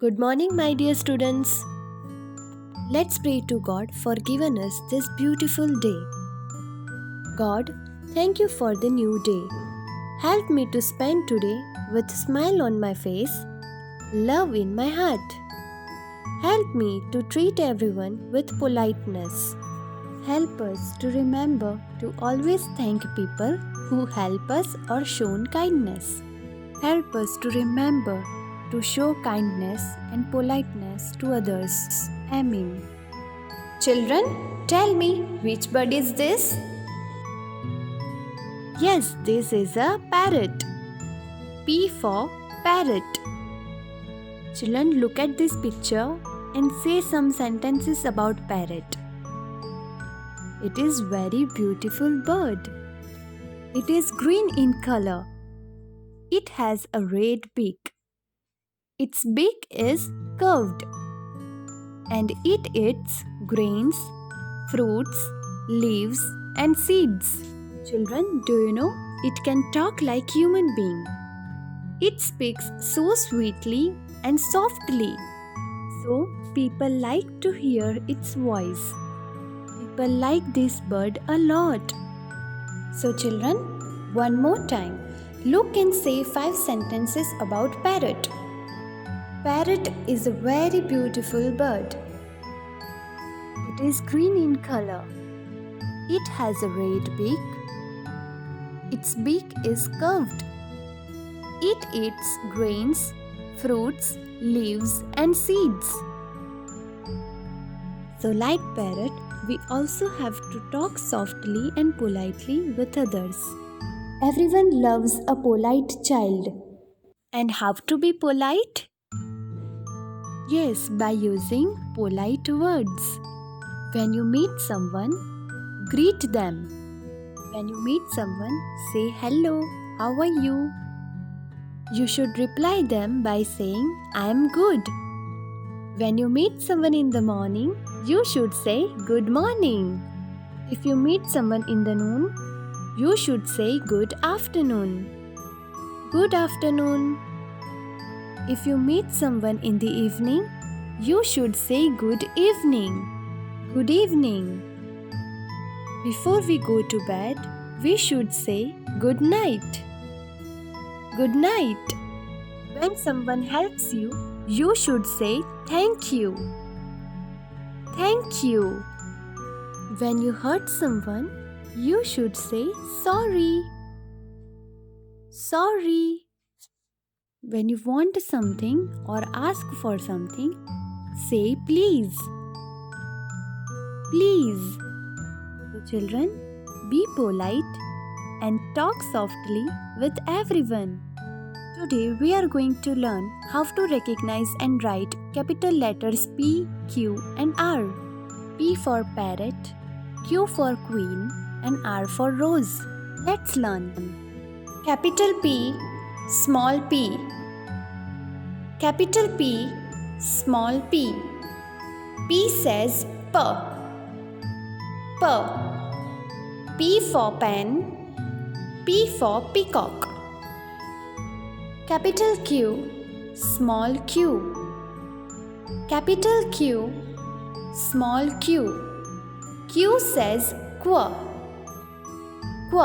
Good morning, my dear students. Let's pray to God for giving us this beautiful day. God, thank you for the new day. Help me to spend today with smile on my face, love in my heart. Help me to treat everyone with politeness. Help us to remember to always thank people who help us or shown kindness. Help us to remember to show kindness and politeness to others. Amen. Children, tell me, which bird is this? Yes, this is a parrot. P for parrot. Children, look at this picture and say some sentences about parrot. It is very beautiful bird. It is green in color. It has a red beak. Its beak is curved and it eats grains, fruits, leaves and seeds. Children, do you know it can talk like human being? It speaks so sweetly and softly. So people like to hear its voice. People like this bird a lot. So children, one more time, look and say 5 sentences about parrot. Parrot is a very beautiful bird. It is green in color. It has a red beak. Its beak is curved. It eats grains, fruits, leaves and seeds. So like parrot, we also have to talk softly and politely with others. Everyone loves a polite child. And how to be polite? Yes, by using polite words. When you meet someone, greet them. When you meet someone, say hello, how are you? You should reply them by saying, I am good. When you meet someone in the morning, you should say good morning. If you meet someone in the noon, you should say good afternoon. Good afternoon. If you meet someone in the evening, you should say good evening. Good evening. Before we go to bed, we should say good night. Good night. When someone helps you, you should say thank you. Thank you. When you hurt someone, you should say sorry. Sorry. When you want something or ask for something, say please. Please. So children, be polite and talk softly with everyone. Today we are going to learn how to recognize and write capital letters P, Q and R. P for parrot, Q for queen and R for rose. Let's learn. Capital P, small p. Capital P, small p. P says P. P. P for pen, P for peacock. Capital Q, small q. Capital Q, small q. Q says Q. Q.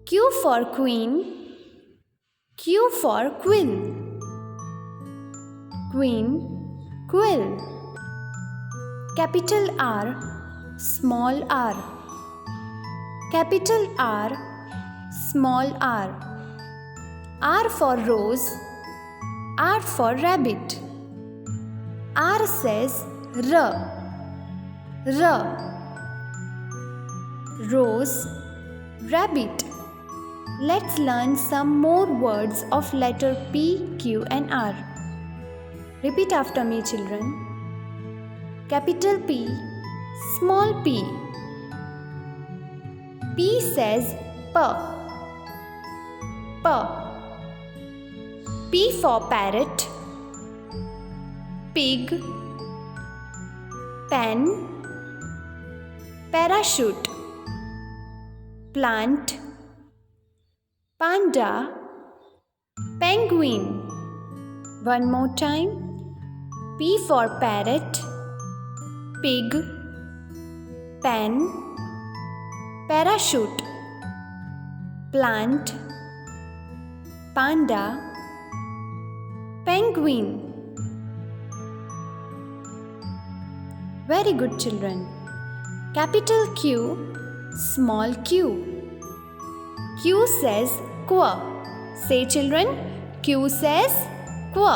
Q for queen, Q for quill. Queen, quill. Capital R, small r. Capital R, small r. R for rose, R for rabbit. R says R. R. Rose, rabbit. Let's learn some more words of letter P, Q and R. Repeat after me, children. Capital P, small p. P says P. P. P for parrot, pig, pen, parachute, plant, panda, penguin, One more time. P for parrot, pig, pen, parachute, plant, panda, penguin. Very good, children. Capital Q, small q. Q says qua. Say, children, Q says qua.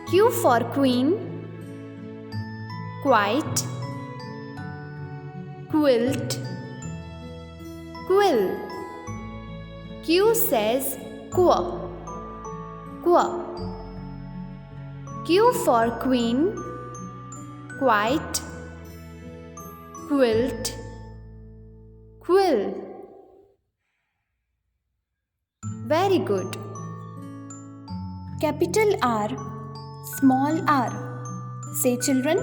Q for queen, quiet, quilt, quill. Q says qua, qua. Q for queen, quiet, quilt, quill. Very good. Capital R, small r. Say, children,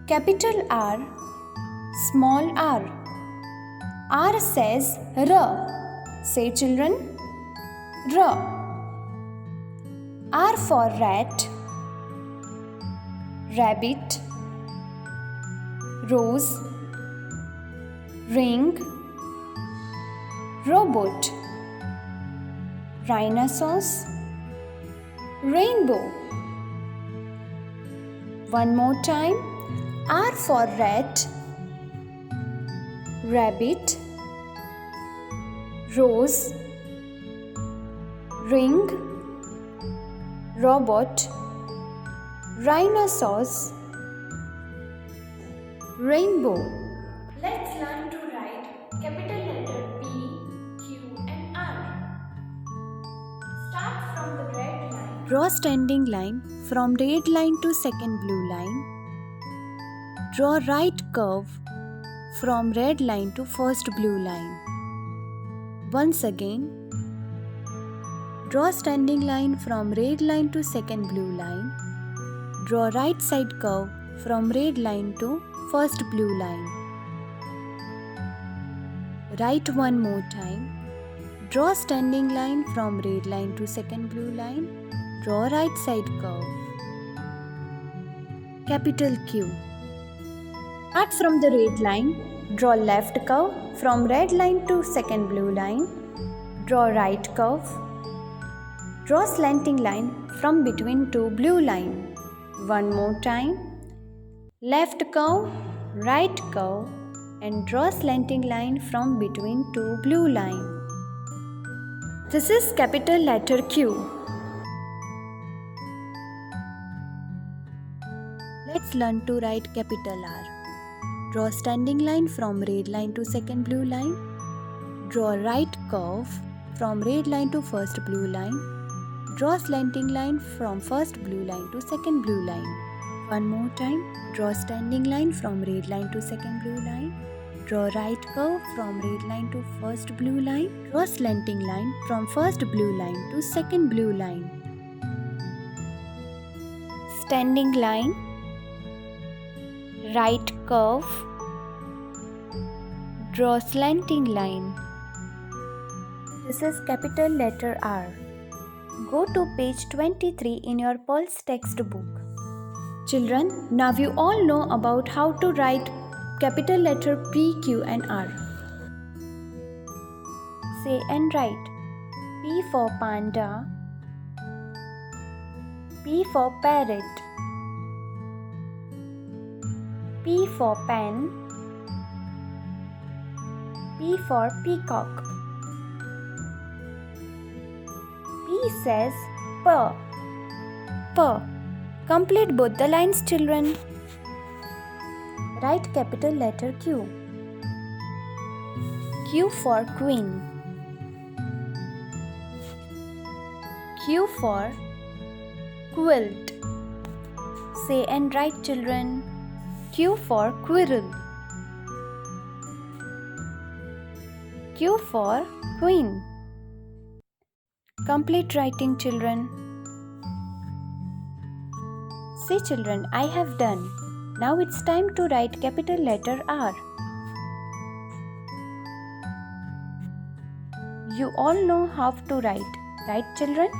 capital R, small r. R says R. Say, children, R. R for rat, rabbit, rose, ring, robot, rhinoceros, rainbow. One more time. R for rat, rabbit, rose, ring, robot, rhinoceros, rainbow. Let's learn to write capital letter P, Q and R. Start from the red line. Draw standing line from red line to second blue line. Draw right curve from red line to first blue line. Once again, draw standing line from red line to second blue line. Draw right side curve from red line to first blue line. Write one more time. Draw standing line from red line to second blue line. Draw right side curve. Capital Q. Start from the red line. Draw left curve from red line to second blue line. Draw right curve. Draw slanting line from between two blue line. One more time. Left curve, right curve and draw slanting line from between two blue line. This is capital letter Q. Let's learn to write capital R. Draw standing line from red line to second blue line. Draw right curve from red line to first blue line. Draw slanting line from first blue line to second blue line. One more time. Draw standing line from red line to second blue line. Draw right curve from red line to first blue line. Draw slanting line from first blue line to second blue line. Standing line. Right curve. Draw slanting line. This is capital letter R. Go to page 23 in your Pearls textbook. Children, now you all know about how to write capital letter P, Q and R. Say and write. P for panda. P for parrot. P for pen. P for peacock. P says P. P. Complete both the lines, children. Write capital letter Q. Q for queen. Q for quilt. Say and write, children. Q for quirrell. Q for queen. Complete writing, children. Say, children, I have done. Now it's time to write capital letter R. You all know how to write, right, children?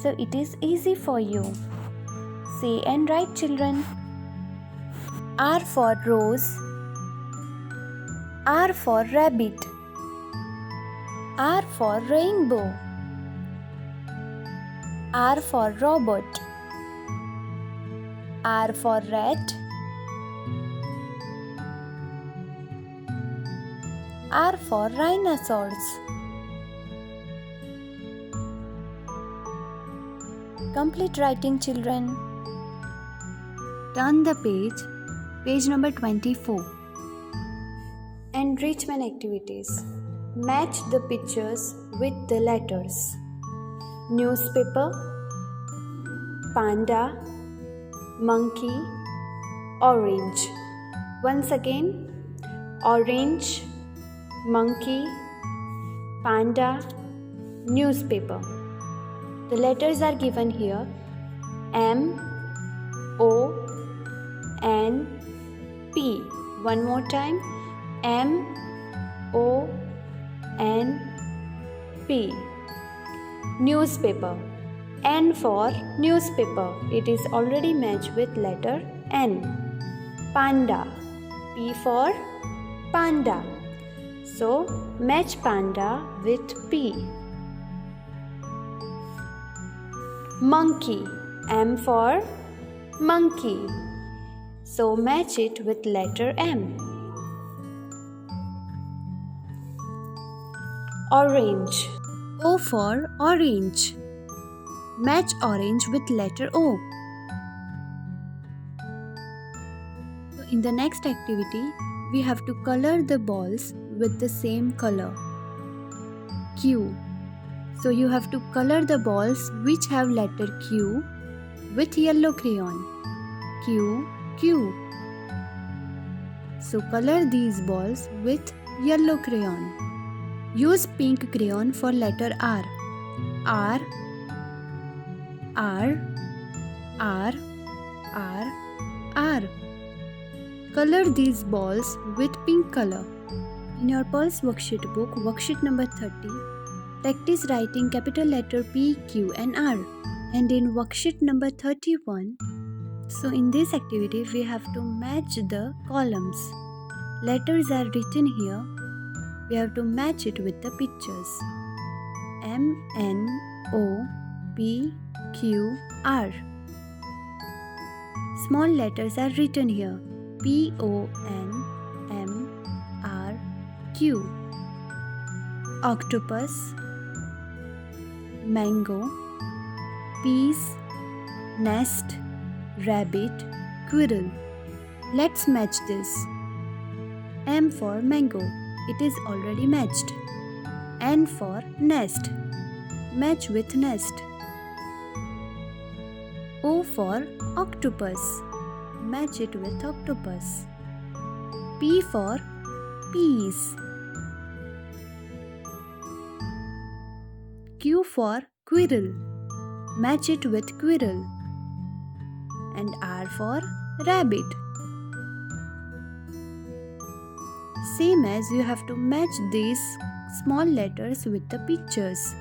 So it is easy for you. Say and write, children. R for rose. R for rabbit. R for rainbow. R for robot. R for rat. R for rhinoceros. Complete writing, children. Turn the page, page number 24. Enrichment activities. Match the pictures with the letters. Newspaper, panda, monkey, orange. Once again, orange, monkey, panda, newspaper. The letters are given here: M, O, N, P. One more time: M, O, N, P. Newspaper. N for newspaper. It is already matched with letter N. Panda. P for panda. So match panda with P. Monkey. M for monkey. So match it with letter M. Orange. O for orange. Match orange with letter O. So in the next activity, we have to color the balls with the same color. Q. So you have to color the balls which have letter Q with yellow crayon. Q, Q. So color these balls with yellow crayon. Use pink crayon for letter R. R, R, R, R, R. Color these balls with pink color. In your Pulse worksheet book, worksheet number 30, practice writing capital letter P, Q and R. And in worksheet number 31, so in this activity we have to match the columns. Letters are written here. We have to match it with the pictures. M, N, O, P, Q, R. Small letters are written here. P, O, N, M, R, Q. Octopus, mango, peas, nest, rabbit, squirrel. Let's match this. M for mango. It is already matched. N for nest. Match with nest. O for octopus. Match it with octopus. P for peas. Q for squirrel. Match it with squirrel. And R for rabbit. Same as you have to match these small letters with the pictures.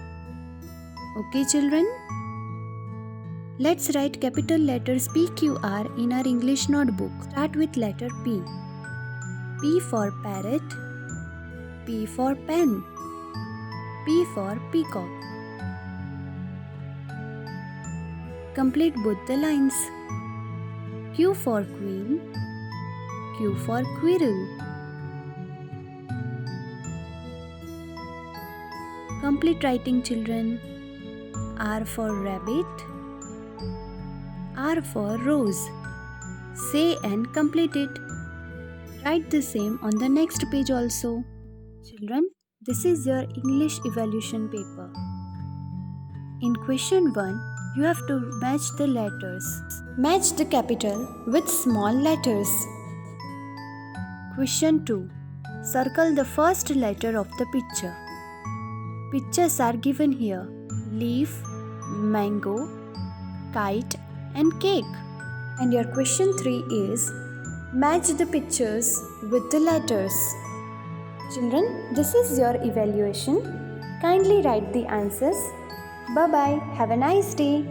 Okay, children? Let's write capital letters PQR in our English notebook. Start with letter P. P for parrot. P for pen. P for peacock. Complete both the lines. Q for queen. Q for squirrel. Complete writing, children. R for rabbit. R for rose. Say and complete it. Write the same on the next page also. Children, this is your English evaluation paper. In question 1, you have to match the letters. Match the capital with small letters. Question 2. Circle the first letter of the picture. Pictures are given here: leaf, mango, kite and cake. And your question 3 is match the pictures with the letters. Children, this is your evaluation. Kindly write the answers Bye bye. Have a nice day.